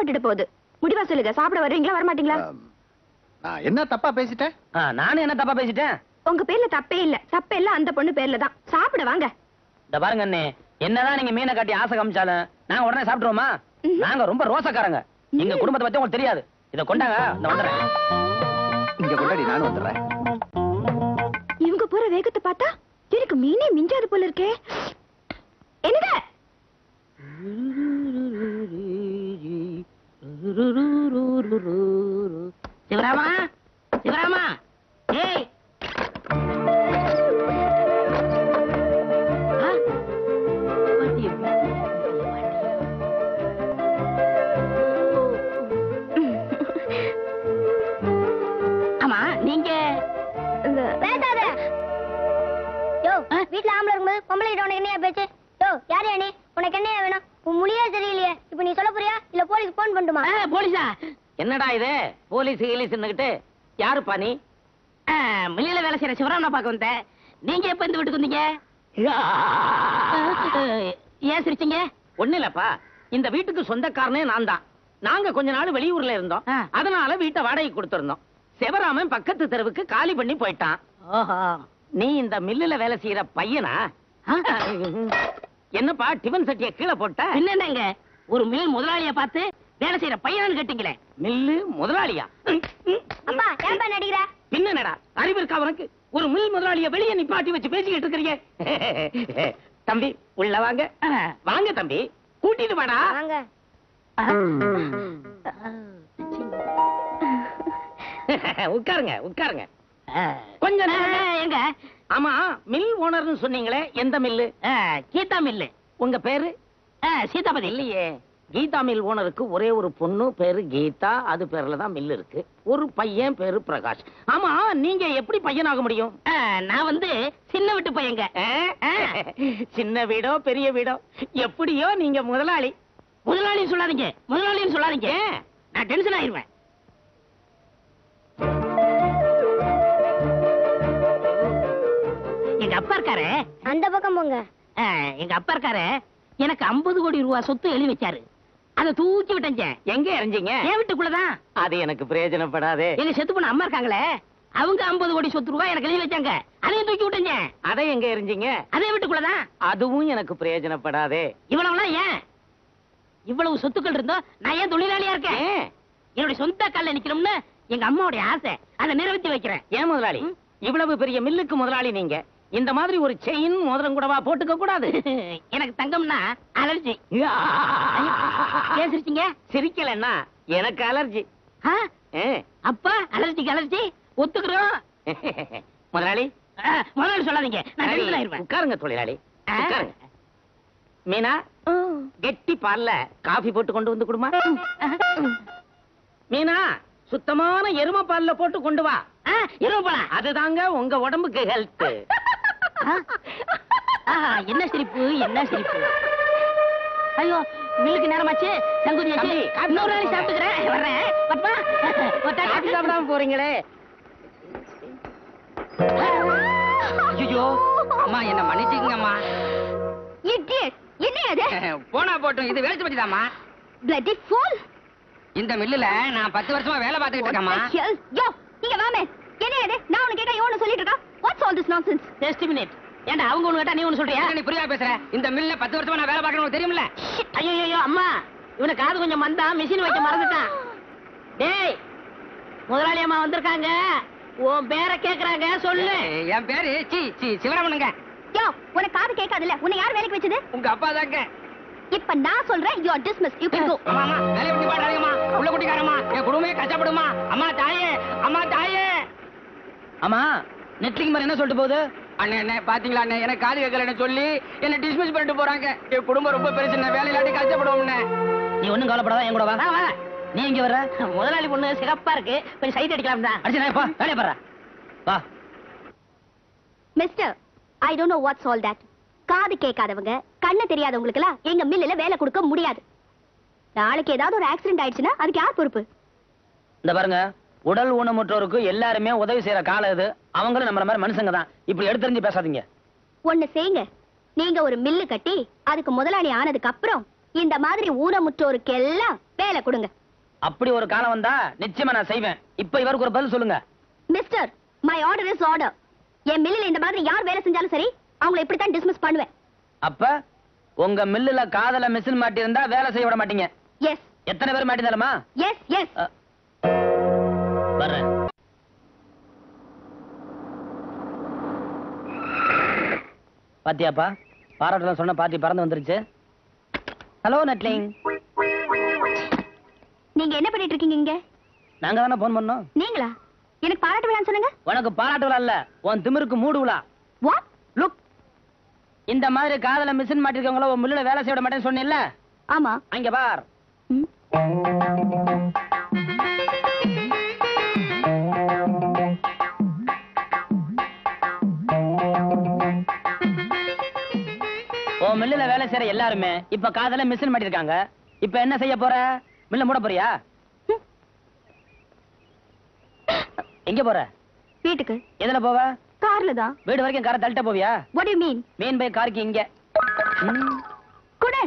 விட்டுட்டு போகுது. முடிவா சொல்லுங்க, சாப்பிட வர்றீங்களா வரமாட்டீங்களா? நான் என்ன தப்பா பேசிட்டேன்? நானும் என்ன தப்பா பேசிட்டேன்? உங்க பேர்ல தப்பே இல்ல, தப்பே இல்ல அந்த பொண்ணு பேர்ல தான். சாப்பிட வாங்க. இந்த பாருங்க அண்ணே, என்னதான் நீங்க மீனை காட்டி ஆசை காமிச்சாலும் நாங்க உடனே சாப்பிட்டுருவோமா? நாங்க ரொம்ப ரோசக்காரங்க. எங்க குடும்பத்தை பத்தி உங்களுக்கு தெரியாது. இத கொண்டாங்க, நான் வந்துடுறேன். இங்க கொண்டாடி, நானும் வந்துடுறேன். இவங்க போற வேகத்தை பார்த்தா எனக்கு மீனே மிஞ்சாது போல இருக்கே. என்னங்க? சிவராமா, சிவராமா, ஏய் ஆமா நீங்க பேசாத. யோ, வீட்ல ஆம்பளை இருக்கும்போது பொம்பளை கிட்ட உனக்கு என்னையா பேச்சு? யோ, யாரையா நீ? உனக்கு என்னையா வேணும்? உன் மொழியே சரியில்லையே. இப்ப நீ சொல்ல போறியா இல்ல போலீஸ் போன் பண்ணட்டுமா? போலீஸா? என்னடா இது போலீஸ் கீலீஸ்ன்னுகிட்டு? யாருப்பா நீ? மில்லில வேலை செய்யற சிவராமனை பார்க்க வந்தேன். நீங்க எப்ப இந்த வீட்டுக்கு வந்தீங்க? ஏன் சிரிச்சீங்க? ஒண்ணு இல்லப்பா, இந்த வீட்டுக்கு சொந்தக்காரனே நான் தான். நாங்க கொஞ்ச நாள் வெளியூர்ல இருந்தோம், அதனால வீட்டை வாடகை கொடுத்திருந்தோம். சிவராமன் பக்கத்து தெருவுக்கு காலி பண்ணி போயிட்டான். நீ இந்த மில்லுல வேலை செய்யற பையனா? என்னப்பா டிபன் சட்டிய கீழே போட்ட? என்னங்க ஒரு மில் முதலாளிய பார்த்து வேலை செய்யற பையனான்னு கேட்டீங்களே? மில்லு முதலாளியா? அப்பா ஏன்பா நடிக்கிற? பின்னடா அறிவு இருக்கா உனக்கு? ஒரு மில் முதலாளிய வெளியே நிப்பாட்டி வச்சு பேசிக்கிட்டு இருக்கிறீங்க. தம்பி உள்ள வாங்க. வாங்க தம்பி, கூட்டிட்டு வாடா. வாங்க. உட்காருங்க உட்காருங்க. கொஞ்சம் எங்க? ஆமா, மில் ஓனர்னு சொன்னீங்களே, எந்த மில்லு? கீதா மில்லு. உங்க பேரு? சீதாபதி. இல்லையே, கீதா மில் ஓனருக்கு ஒரே ஒரு பொண்ணு, பேரு கீதா. அது பேர்ல தான் மில் இருக்கு. ஒரு பையன் பேரு பிரகாஷ். ஆமா, நீங்க எப்படி பையனாக முடியும்? நான் வந்து சின்ன வீட்டு பையங்க. சின்ன வீடோ பெரிய வீடோ, எப்படியோ நீங்க முதலாளி. முதலாளின்னு சொல்லாதீங்க, முதலாளின்னு சொல்லாதீங்க. நான் டென்ஷன் ஆயிருவேன். எங்க அப்பா இருக்காரு, அந்த பக்கம் போங்க. எங்க அப்பா இருக்காரு, எனக்கு 50 கோடி ரூபாய் சொத்து எழுதி வச்சாரு. அதை தூக்கி விட்டேங்க. எங்க எறிஞ்சீங்க? என் வீட்டுக்குள்ளதான். அது எனக்கு பிரயோஜனப்படாதே. எங்க செத்து போன அம்மா இருக்காங்களே, அவங்க 50 கோடி சொத்து ரூபாய் எனக்கு எழுதி வச்சாங்க. அதையும் தூக்கி விட்டேங்க. அதை எங்க எறிஞ்சீங்க? அதே வீட்டுக்குள்ளதான். அதுவும் எனக்கு பிரயோஜனப்படாதே. இவ்வளவுலாம் ஏன்? இவ்வளவு சொத்துக்கள் இருந்தோம் நான் ஏன் தொழிலாளியா இருக்கேன்? என்னுடைய சொந்த கால்ல நிக்கணும்னு எங்க அம்மாவுடைய ஆசை. அதை நிறைவேற்றி வைக்கிறேன். ஏன் முதலாளி, இவ்வளவு பெரிய மில்லுக்கு முதலாளி நீங்க, இந்த மாதிரி ஒரு செயின் மோதிரம் கூடவா போட்டுக்க கூடாது? எனக்கு தங்கம்னா அலர்ஜி. ஏன் சிரிச்சீங்க? சிரிக்கலன்னா எனக்கு அலர்ஜி. அப்பா அலர்ஜிக்கு அலர்ஜி ஒத்துக்கிறோம். முதலாளி, முதலாளி சொல்லாதீங்க, நான் டென்ஷன் ஆயிருவேன். உட்காருங்க தொழிலாளி, உட்காருங்க. மீனா, கெட்டி பால்ல காபி போட்டு கொண்டு வந்து கொடுமா. மீனா, சுத்தமான எருமை பால்ல போட்டு கொண்டு வா. எருமை பாலா? அதுதாங்க உங்க உடம்புக்கு ஹெல்த். என்ன சிரிப்பு, என்ன சிரிப்பு. ஐயோ, மில்லுக்கு நேரமாச்சு. சங்குதியாச்சு, இன்னொரு நாளைக்கு சாப்பிட்டுக்கிறேன். வர்றேன். காபி சாப்பிடாம போறீங்களே. ஐயோ அம்மா, என்ன மன்னிச்சுக்கங்கம்மா. என்ன அது? போனா போட்டும், இது வேலை வச்சுதாம்மா. Bloody fool! இந்த மில்லுல நான் 10 வருஷமா வேலை பார்த்துக்கிட்டு இருக்கேம்மா. யோ, இங்க வாமே. என்ன அது? நான் உனக்கு கேட்டா இவனு சொல்லிட்டு இருக்கா? What's all this nonsense? Just a minute. ஏண்டா அவங்க ஒண்ணு கேட்டா நீ ஒண்ணு சொல்றியா? நீ புரியாம பேசுற. இந்த மில்லுல 10 வருஷமா நான் வேலை பார்க்கறேன்னு தெரியும்ல? ஐயோ அம்மா, இவன காது கொஞ்சம் மந்தா, மிஷின் வைக்க மறந்துட்டான். டேய், முதலாளி அம்மா வந்திருக்காங்க. உன் பேரை கேக்குறாங்க, சொல்லு. என் பேரு சிவராமனுங்க. யோ, உனக்கு காது கேட்காதுல்ல? உன்னை யார் வேலைக்கு வச்சது? உங்க அப்பா தாங்க. இப்ப நான் சொல்றேன், you are dismissed. You can go. அம்மா, வேலைய விட்டு பாடாதீங்கம்மா. உள்ள குட்டிக்காரம்மா, என் குடும்பமே கஷ்டப்படுமா. அம்மா தாயே, அம்மா தாயே. ஆமா, நெட்லிங் மாதிரி என்ன சொல்லிட்டு போகுது? அண்ணே பாத்தீங்களா அண்ணே, எனக்கு காது கேட்கலன்னு சொல்லி என்ன டிஸ்மிஸ் பண்ணிட்டு போறாங்க. என் குடும்பம் ரொம்ப பெருசு, வேலை இல்லாட்டி கஷ்டப்படுவோம்னே. நீ ஒண்ணும் கவலைப்படாத, என் கூட வா. வா. நீ எங்க வர்ற? முதலாளி பொண்ணு சிகப்பா இருக்கு, கொஞ்சம் சைட் அடிக்கலாம் தான். அடிச்சு போ, வேலைய பாரு. வா. Mister, I don't know what's all that. காது கேட்காதவங்க, கண்ணு தெரியாதவங்களுக்கு எல்லாம் எங்க மில்லுல வேலை கொடுக்க முடியாது. நாளைக்கு ஏதாவது ஒரு ஆக்சிடென்ட் ஆயிடுச்சுன்னா அதுக்கு யார் பொறுப்பு? இந்த பாருங்க, உடல் ஊனமுற்றோருக்கு எல்லாருமே உதவி செய்யற காலம் இது. அவங்களும் நம்மள மாதிரி மனுஷங்க தான். இப்படி எடுத்தறிஞ்சு பேசாதீங்க. ஒண்ணு செய்யுங்க, நீங்க ஒரு மில்லு கட்டி அதுக்கு முதலாளி ஆனதுக்கு அப்புறம் இந்த மாதிரி ஊனமுற்றோருக்கு எல்லாம் வேலை கொடுங்க. அப்படி ஒரு காலம் வந்தா நிச்சயமா நான் செய்வேன். இப்ப இவருக்கு ஒரு பதில் சொல்லுங்க. Mister, my order is order. என் மில்லில் இந்த மாதிரி யார் வேலை செஞ்சாலும் சரி, அவங்களை இப்படித்தான் டிஸ்மிஸ் பண்ணுவேன். அப்ப உங்க மில்லுல காதல மிஷின் மாட்டி இருந்தா வேலை செய்ய விட மாட்டீங்க. எஸ். எத்தனை பேர் மாட்டினாலுமா? S S. வர்றேன். பாத்தியாப்பா, பாராட்டலாம் சொன்ன பார்ட்டி பறந்து வந்துருச்சு. ஹலோ நட்லிங். நீங்க என்ன பண்ணிட்டு இருக்கீங்க இங்க? நாங்க தானே போன் பண்ணோம். நீங்களா? எனக்கு பாராட்டு விழான்னு சொன்னீங்க. உனக்கு பாராட்டு விழா இல்ல, உன் திமிருக்கு மூடு விழா. வாட்? லுக், இந்த மாதிரி காதல மிஷின் மாட்டிருக்கவங்கள உன் மில்லுல வேலை செய்ய விட மாட்டேன்னு சொன்னேன்ல? ஆமா. அங்க பார். உன் மில்லுல வேலை செய்யற எல்லாருமே இப்ப காதல மிஷின் மாட்டிருக்காங்க. இப்ப என்ன செய்ய போற? மில்ல மூட போறியா? எங்க போற? வீட்டுக்கு. எதுல போவ? கார்ல தான். வீடு வரைக்கும் காரை தள்ளிட்ட போவியா? What do you mean? மீன் பை காருக்கு இங்க. குடு.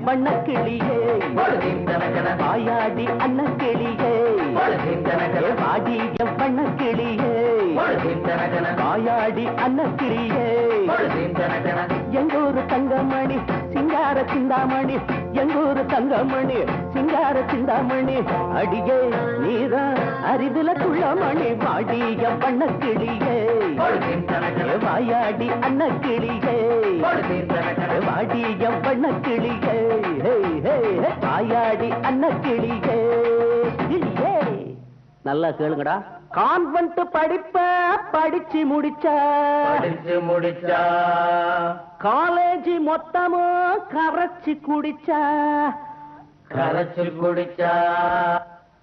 வண்ண கிளியே வாயாடி அன்ன கிளியே வாடி வண்ண கிளியே வாயாடி அன்ன கிளியே எங்கூரு தங்கமணி சிங்கார சிந்தாமணி எங்கூரு தங்கமணி சிங்கார சிந்தாமணி அடியே நீரா அரிதுல குள்ளமணி வாடிய வண்ண கிளியே வாயாடி அன்ன கிளியே வாடிய வண்ண கிளியே வாயாடி அன்ன கிளியே கிளியே. நல்லா கேளுங்கடா. கான்வென்ட் படிப்ப படிச்சு முடிச்சா காலேஜ் மொத்தமும் கரைச்சு குடிச்சா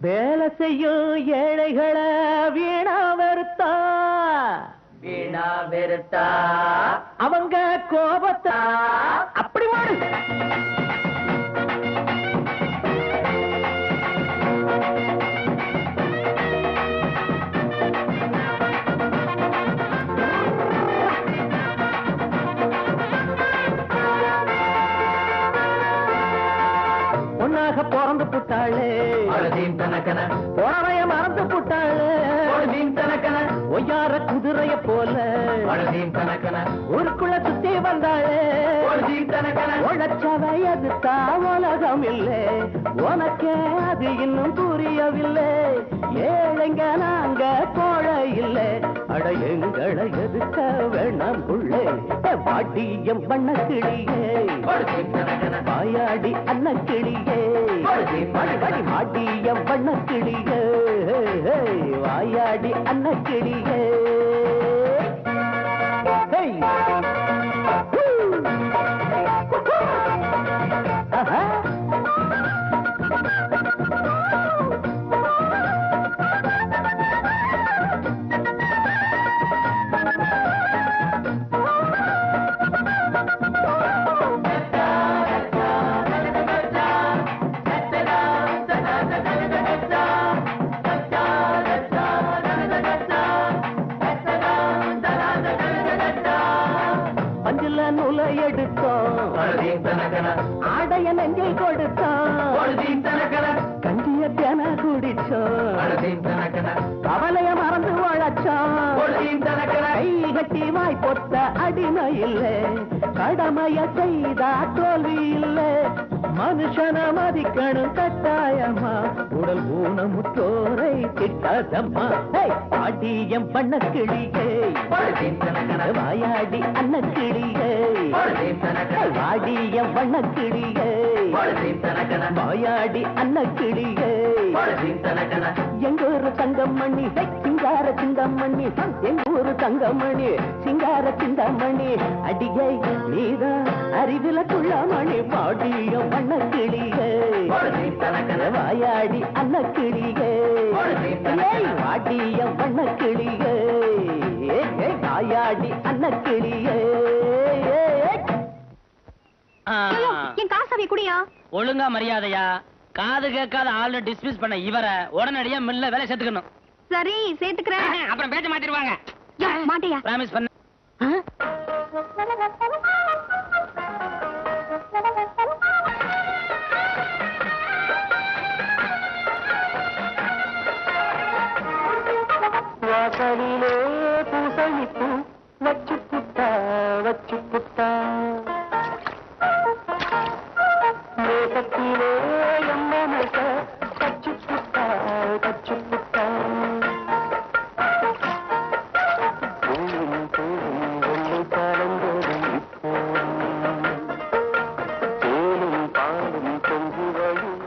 வேலை செய்யும் ஏழைகளை வீணா வெறுத்தா அவங்க கோபத்தா அப்படி மாடு. பொண்ணாக பிறந்து புட்டாளே போறவைய மறந்து புட்டாளே ஒய்யார குதிரைய போல ஊருக்குள்ள சுத்தி வந்தாளே உழைச்சவை அது உலகம் இல்லை உனக்கே அது இன்னும் புரியவில்லை. ஏழைங்க நாங்க கோழை இல்லை அட எங்களை எதுக்க வேணாம் உள்ளே வாட்டியம் பண்ண கிளியே வாயாடி அன்ன கிளியே வாட்டியம் பண்ண கிளியே வாயாடி அன்ன கிளியே. ஆடைய நெஞ்சில் கொடுத்தோம் கஞ்சிய தேன குடிச்சோம் கவலைய மறந்து உழைச்சோம் கை கட்டி வாய் பொத்த அடிமை இல்லை கடமைய செய்தா தோல்வி இல்லை மனுஷன மதிக்கணும் கட்டாயமா உடல் ஊனமுற்றோரை திட்டாதம்மா. பாட்டியம் பண்ண கிளியே வாயாடி அன்ன கிளியே வாடிய வண்ண கிளியே வாயாடி அன்ன கிளியே எங்கூரு தங்கமணி சிங்கார சிந்தாமணி எங்கூரு தங்கமணி சிங்கார சிந்தாமணி அடியை நீதா அறிவில குள்ளமணி வாடிய வண்ண கிளியே வாயாடி அன்ன கிளியே வாடிய வண்ண கிளியே வாயாடி அன்னக்கிளியே. ஐயோ, என் காசாவை குடியா. ஒழுங்கா மரியாதையா காது கேட்காத ஆளு டிஸ்மிஸ் பண்ண இவரை உடனடியா மில்ல வேலை சேர்த்துக்கணும். சரி சேர்த்துக்கிறேன். அப்புறம் பேச்ச மாத்திருவாங்க. மாட்டையா. பிராமிஸ் பண்ண. வாசலிலே பூசணிப்பு வச்சு புட்டா வச்சு புட்டா தேசத்திலே எம்மனச தச்சு புட்டா தச்சு புட்டா போயும் போயும் வெள்ளை காலந்தோறும் தேனும் பாலும் பொங்கி வரும்.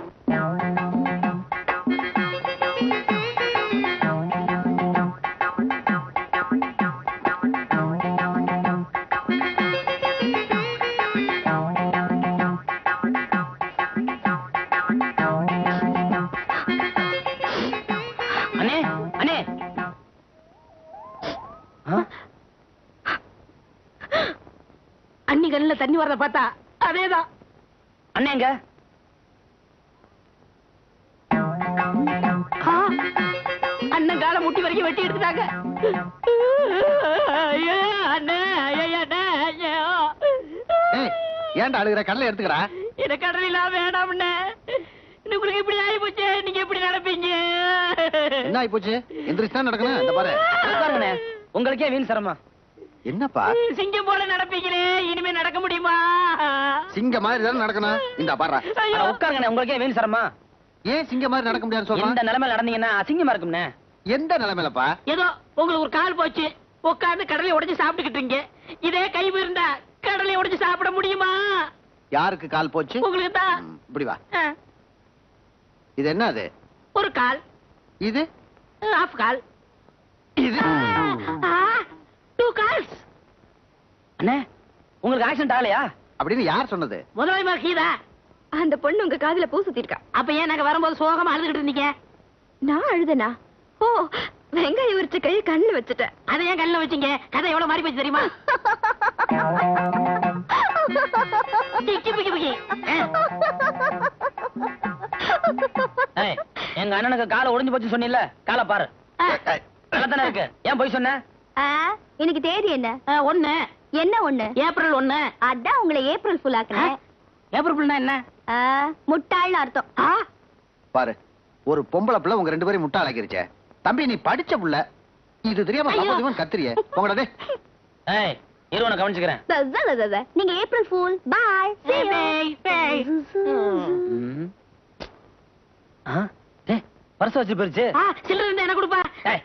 அண்ணே அண்ணே அண்ணி கண்ணுல தண்ணி வரத பார்த்தா அதேதான். அண்ணேங்க அண்ணன் காலை முட்டி வரைக்கும் வெட்டி எடுத்துட்டாங்க. ஐயோ, அண்ணே, ஐயோ, அண்ணே, ஐயோ. ஏய், ஏன்டா அழுகுற? கடலை எடுத்துக்கடா. எனக்கு கடலாம் வேணாம்ண்ணே. உங்களுக்கு இப்படி ஆகி போச்சு, நீங்க எப்படி நடப்பீங்க? என்ன ஆயி போச்சு? எந்திரிச்சு தான் நடக்கணும். இந்த பாரு. உட்காருங்கண்ணே. உங்களுக்கே வீண் சிரமம். என்னப்பா சிங்கம் போல நடப்பீங்களே, இனிமே நடக்க முடியுமா? சிங்க மாதிரி தானே நடக்கணும். இந்த பாரு. ஐயோ. உட்காருங்கண்ணே. உங்களுக்கே வீண் சிரமம். ஏன் சிங்க மாதிரி நடக்க முடியாதுன்னு இந்த சொல்றேன்? நிலைமையில நடந்தீங்கன்னா அசிங்கமா இருக்கும்ண்ணே. எந்த நிலைமையிலப்பா? ஏதோ உங்களுக்கு ஒரு கால் போச்சு, உட்கார்ந்து கடலை உடைச்சு சாப்பிட்டுக்கிட்டீங்க. இதே கை இருந்தா கடலை உடைச்சு சாப்பிட முடியுமா? யாருக்கு கால் போச்சு? உங்களுக்கு தான். இப்படி வா. இது என்ன? அது ஒரு கால், இது ஹாஃப் கால், இது 2 கால்ஸ். அண்ணே உங்களுக்கு ஆக்சிடென்ட் ஆகலையா? அப்படின்னு யார் சொன்னது? முதலாளி கீதா. அந்த பொண்ணு உங்க காதுல பூ சுத்திருக்கா. அப்ப ஏன் நாங்க வரும்போது சோகமா அழுதுகிட்டு இருந்தீங்க? நான் அழுதனா? ஓ, வெங்காயம் உரிச்ச கை கண்ணுல வச்சுட்டேன். அதை ஏன் கல்ல வச்சீங்க? கதை எவ்வளவு மாறி போச்சு தெரியுமா? டிக்கி பிக்கி பிக்கி. ஏய், எங்க அண்ணனுக்கு காலை ஒடிஞ்சு போச்சுன்னு சொன்னீல்ல, காலை பாரு. நல்லதானே இருக்கு. ஏன் போய் சொன்ன? இன்னைக்கு தேதி என்ன? 1 என்ன 1? ஏப்ரல் 1. அதான் உங்களை ஏப்ரல் ஃபுல் ஆக்குனேன். ஏப்ரல் ஃபுல்னா என்ன? முட்டாள்னு அர்த்தம். பாரு, ஒரு பொம்பளை பிள்ளை உங்க 2 பேரையும் முட்டாளாக்கிருச்சே. தம்பி, நீ படிச்ச புள்ள, இது தெரியாம சம்பந்தம் கத்திரிய உங்களோட. ஏய், இரு உன கவனிச்சுக்கிறேன். நீங்க ஏப்ரல் ஃபுல். பை. பர்ஸ் வச்சு போயிருச்சு. சில்லறை இருந்தா என்ன